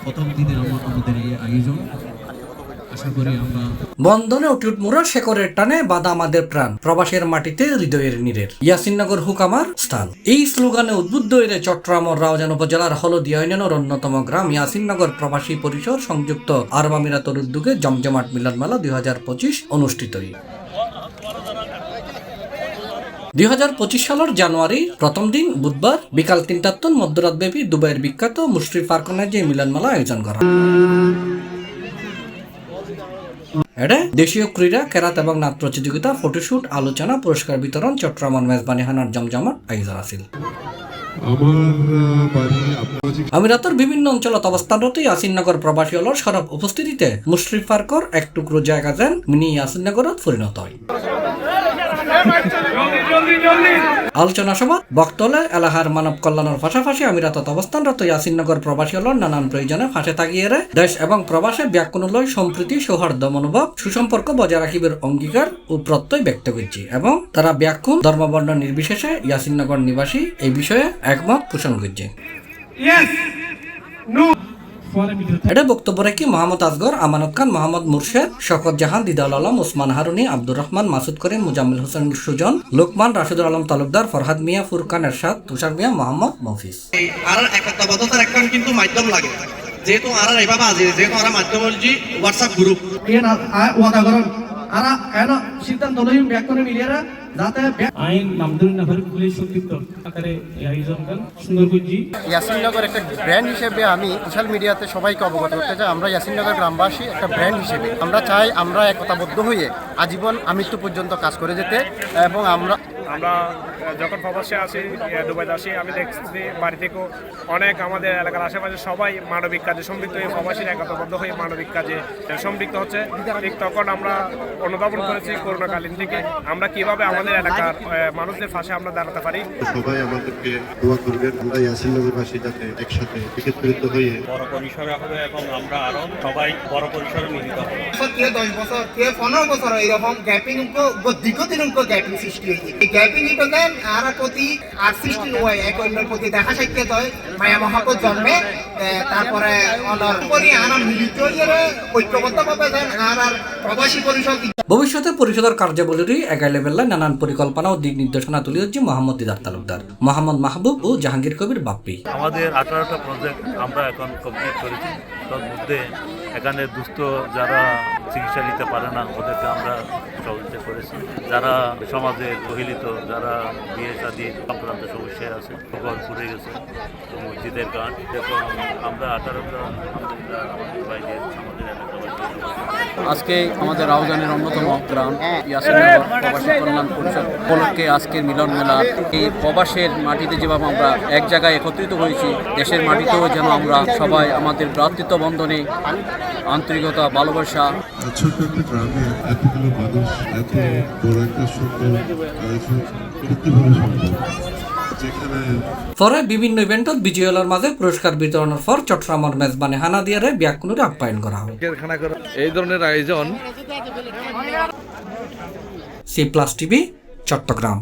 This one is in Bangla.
প্রথম দিনের আমাদের এই আয়োজন বন্ধনে উঠুট মুরা শেকরের টানে বাধা আমাদের প্রাণ প্রবাসের মাটিতে হৃদয়ের নীরের ইয়াসিননগর হুক আমার স্থান। এই স্লোগানে উদ্বুদ্ধ হয়ে চট্টগ্রামের রাউজান উপজেলার হলদিয়া ইউনিয়নের অন্যতম গ্রাম ইয়াসিননগর প্রবাসী পরিষদ সংযুক্ত আরব আমিরাতের উদ্যোগে জমজমাট মিলন মেলা 2025 অনুষ্ঠিত। 2025 সালের জানুয়ারি প্রথম দিন বুধবার বিকাল 3টার মধ্যরাত ব্যাপী দুবাইয়ের বিখ্যাত মুশরিফ ফারকনের যে মিলন মেলা আয়োজন করা। এটা দেশীয় ক্রীড়া, কেরাত এবং নাচ প্রতিযোগিতা, ফটোশুট, আলোচনা, পুরস্কার বিতরণ, চট্টগ্রামের মেজবানি হানার জমজমাট আয়োজন আছিল। আমিরাতের বিভিন্ন অঞ্চলত অবস্থানরত ইয়াসিননগর প্রবাসী হলর সড়ক উপস্থিতিতে মুশরিফ ফারকর এক টুকরো জায়গা যেন মিনি ইয়াসিননগরত পরিণত হয়। আলোচনা সভা বক্তলে এলাকার মানব কল্যাণের পাশাপাশি আমিরাতত অবস্থানরত ইয়াসিননগর প্রবাসী হলর নানান প্রয়োজনে ফাঁসে থাকিয়ে দেশ এবং প্রবাসে ব্যাকুণলয় সম্প্রীতি, সৌহার্দ্য মনোভাব, সুসম্পর্ক বজায় রাখিবার অঙ্গীকার ও প্রত্যয় ব্যক্ত করছি এবং তারা ব্যাকুণ ধর্মবর্ণ নির্বিশেষে ইয়াসিননগর নিবাসী এই বিষয়ে একমত পোষণ করছে। এটা বক্তব্য রেখে মোহাম্মদ আসগর, আমানত খান, মোহাম্মদ মুর্শেদ, শকত জাহান, দিদাউল আলম, ওসমান হারুনি, আব্দুর রহমান, মাসুদ করিম, মুজাম্মিল হোসেন সুজন, লোকমান, রাশিদুল আলম তালুকদার, ফরহাদ মিয়া, ফুরকান এরশাদ, তুষার মিয়া, মোহাম্মদ মফিজ। আর একতাবদ্ধতার একটা কিন্তু মাধ্যম লাগে, যেহেতু আর এইভাবে আছে, যেহেতু আর মাধ্যম হচ্ছে হোয়াটসঅ্যাপ গ্রুপ আর কেন সিদ্ধান্ত লইম ব্যাকরণে মিলিয়ারা যাতে আইন নামদুল্লাহ পুলিশ সংক্ষিপ্ত আকারে আয়োজন সুন্দর করছি। ইয়াসিননগর একটা ব্র্যান্ড হিসেবে আমি সোশ্যাল মিডিয়াতে সবাইকে অবগত করতে চাই। আমরা ইয়াসিননগর গ্রামবাসী একটা ব্র্যান্ড হিসেবে আমরা চাই আমরা একতাবদ্ধ হয়ে আজীবন আমৃত্যু পর্যন্ত কাজ করে যেতে। এবং আমরা যখন প্রবাসে আসি, দুবাইতে আসি, আমি দেখছি বাড়ি থেকেও অনেক আমাদের এলাকার আশেপাশে সবাই মানবিক কাজে সম্পৃক্ত হয়ে, প্রবাসীরা একতাবদ্ধ হয়ে মানবিক কাজে সম্পৃক্ত হচ্ছে। ঠিক তখন আমরা অনুধাবন করেছি করোনাকালীন থেকে আমরা কিভাবে আমাদের এলাকার মানুষদের পাশে আমরা দাঁড়াতে পারি। সবাই আমাদেরকে দোয়া করবেন, আমরা ইয়াসিননগরবাসী যাতে একসাথে একত্রিত হয়ে বড় পরিসরে হবে এবং আমরা আরো সবাই বড় পরিসরে মিলিত হব। 10 বছর 15 বছর এরকম গ্যাপিং দীর্ঘদিন গ্যাপিং সৃষ্টি হয়েছে। এই গ্যাপিং ইভেন আর প্রতি আর সৃষ্টি হয়, এক অন্যের প্রতি দেখা সাক্ষাৎ হয়, মায়া মহাপত জন্মে। তারপরে আর মিলিত হয়ে ঐক্যবদ্ধভাবে আর প্রবাসী পরিষদ ভবিষ্যতে পরিষদের কার্যাবলীরই এগাই লেভেলে নানান পরিকল্পনা ও দিক নির্দেশনা তুলে হচ্ছে মোহাম্মদ দিদার তালুকদার, মোহাম্মদ মাহবুব ও জাহাঙ্গীর কবির বাপ্পি। আমাদের 18টা প্রজেক্ট আমরা এখন কমপ্লিট করেছি। তার মধ্যে এখানে দুস্থ যারা চিকিৎসা নিতে পারে না ওদেরকে আমরা সহযোগিতা করেছি। যারা সমাজে বহিলিত, যারা বিয়ে শাদী সংক্রান্ত সমস্যায় আছে, ঘর পুড়ে গেছে, মসজিদের গান, এবং আমরা 18টা আমাদের বাইরে আমাদের আজকে আমাদের রাউজানের অন্যতম গ্রাম ইয়াসিননগর প্রবাসী কল্যাণ পরিষদ উপলক্ষে আজকের মিলন মেলা। এই প্রবাসের মাটিতে যেভাবে আমরা এক জায়গায় একত্রিত হয়েছি, দেশের মাটিতেও যেন আমরা সবাই আমাদের ভ্রাতৃত্ব বন্ধনে আন্তরিকতা, ভালোবাসা। ছোট্ট একটা গ্রামে এতগুলো মানুষ এত বড় একটা সুন্দর আয়োজন কিভাবে সম্ভব? পরে বিভিন্ন ইভেন্টত বিজয়ীর মাঝে পুরস্কার বিতরণের পর চট্টগ্রামের মেজবানি হানা দিয়ারে ব্যাকুণের আপ্যায়ন করা হয়। এই ধরনের আয়োজন C+ টিভি, চট্টগ্রাম।